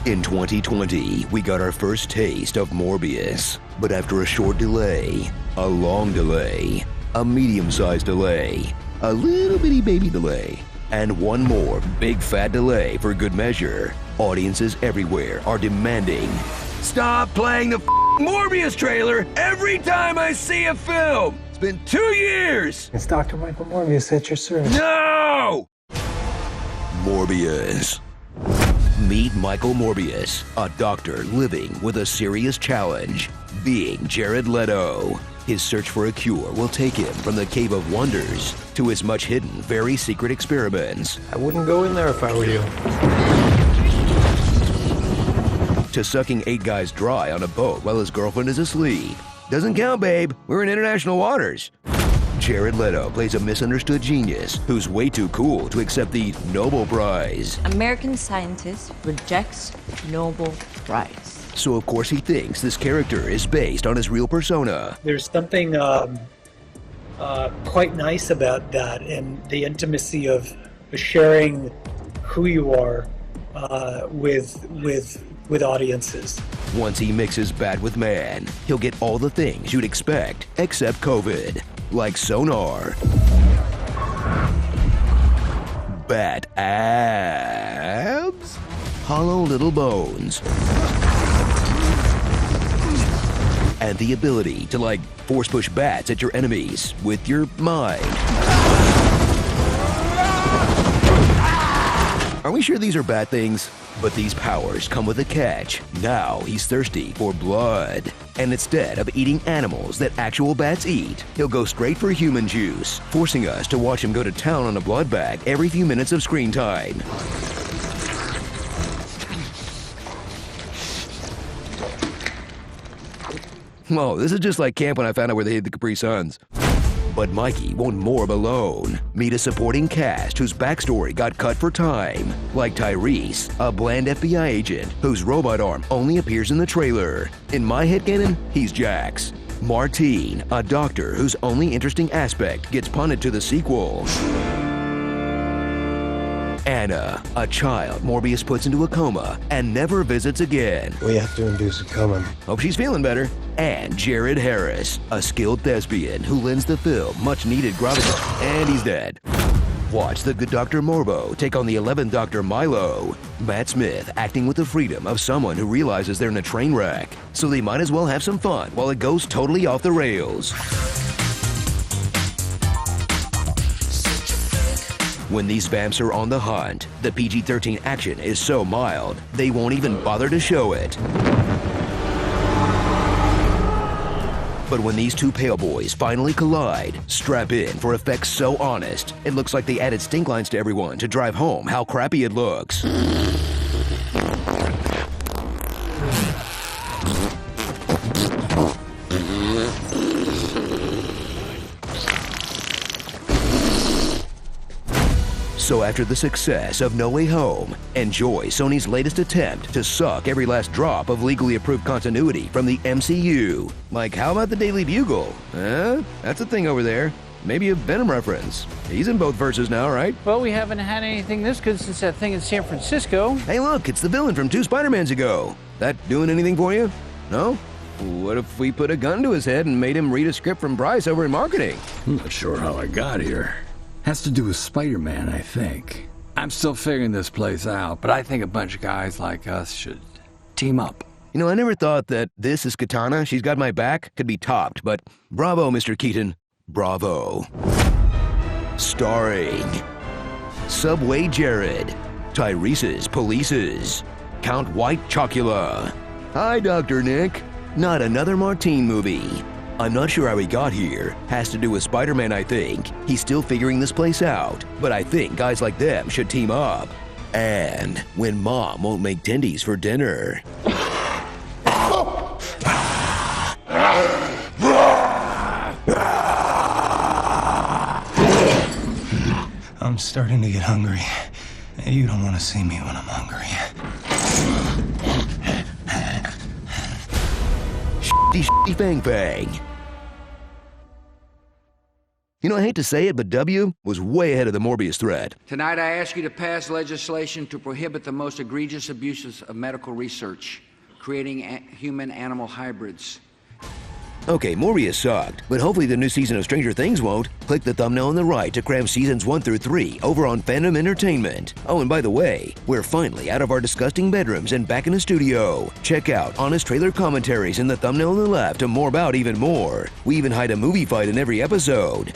In 2020, we got our first taste of Morbius. But after a short delay, a long delay, a medium-sized delay, a little bitty baby delay, and one more big fat delay for good measure, audiences everywhere are demanding, stop playing the Morbius trailer every time I see a film! It's been 2 years! It's Dr. Michael Morbius at your service. No! Morbius. Meet Michael Morbius, a doctor living with a serious challenge, being Jared Leto. His search for a cure will take him from the Cave of Wonders to his much-hidden, very secret experiments. I wouldn't go in there if I were you. To sucking 8 guys dry on a boat while his girlfriend is asleep. Doesn't count, babe. We're in international waters. Jared Leto plays a misunderstood genius who's way too cool to accept the Nobel Prize. American scientist rejects Nobel Prize. So of course he thinks this character is based on his real persona. There's something quite nice about that, and the intimacy of sharing who you are with audiences. Once he mixes bad with man, he'll get all the things you'd expect except COVID. Like sonar, bat abs, hollow little bones, and the ability to like force push bats at your enemies with your mind. Are we sure these are bad things? But these powers come with a catch. Now he's thirsty for blood. And instead of eating animals that actual bats eat, he'll go straight for human juice, forcing us to watch him go to town on a blood bag every few minutes of screen time. Oh, this is just like camp when I found out where they hid the Capri Suns. But Mikey won't morb alone. Meet a supporting cast whose backstory got cut for time. Like Tyrese, a bland FBI agent whose robot arm only appears in the trailer. In my headcanon, he's Jax. Martine, a doctor whose only interesting aspect gets punted to the sequel. Anna, a child Morbius puts into a coma and never visits again. We have to induce a coma. Hope she's feeling better. And Jared Harris, a skilled thespian who lends the film much-needed gravitas, and he's dead. Watch the good Dr. Morbo take on the 11th Dr. Milo. Matt Smith acting with the freedom of someone who realizes they're in a train wreck, so they might as well have some fun while it goes totally off the rails. When these vamps are on the hunt, the PG-13 action is so mild, they won't even bother to show it. But when these two pale boys finally collide, strap in for effects so honest, it looks like they added stink lines to everyone to drive home how crappy it looks. So after the success of No Way Home, enjoy Sony's latest attempt to suck every last drop of legally approved continuity from the MCU. Like, how about the Daily Bugle? That's a thing over there. Maybe a Venom reference. He's in both verses now, right? Well, we haven't had anything this good since that thing in San Francisco. Hey look, it's the villain from 2 Spider-Mans ago. That doing anything for you? No? What if we put a gun to his head and made him read a script from Bryce over in marketing? I'm not sure how I got here. Has to do with Spider-Man, I think. I'm still figuring this place out, but I think a bunch of guys like us should team up. You know, I never thought that This Is Katana, She's Got My Back could be topped, but bravo, Mr. Keaton. Bravo. Starring Subway Jared, Tyrese's Polices, Count White Chocula. Hi, Dr. Nick. Not another Martine movie. I'm not sure how he got here. Has to do with Spider-Man, I think. He's still figuring this place out, but I think guys like them should team up. And when Mom won't make tendies for dinner. I'm starting to get hungry. You don't want to see me when I'm hungry. Shitty Fang Fang. You know, I hate to say it, but W was way ahead of the Morbius threat. Tonight, I ask you to pass legislation to prohibit the most egregious abuses of medical research, creating human-animal hybrids. Okay, Morbius sucked, but hopefully the new season of Stranger Things won't. Click the thumbnail on the right to cram seasons 1 through 3 over on Fandom Entertainment. Oh, and by the way, we're finally out of our disgusting bedrooms and back in the studio. Check out honest trailer commentaries in the thumbnail on the left to more about even more. We even hide a movie fight in every episode.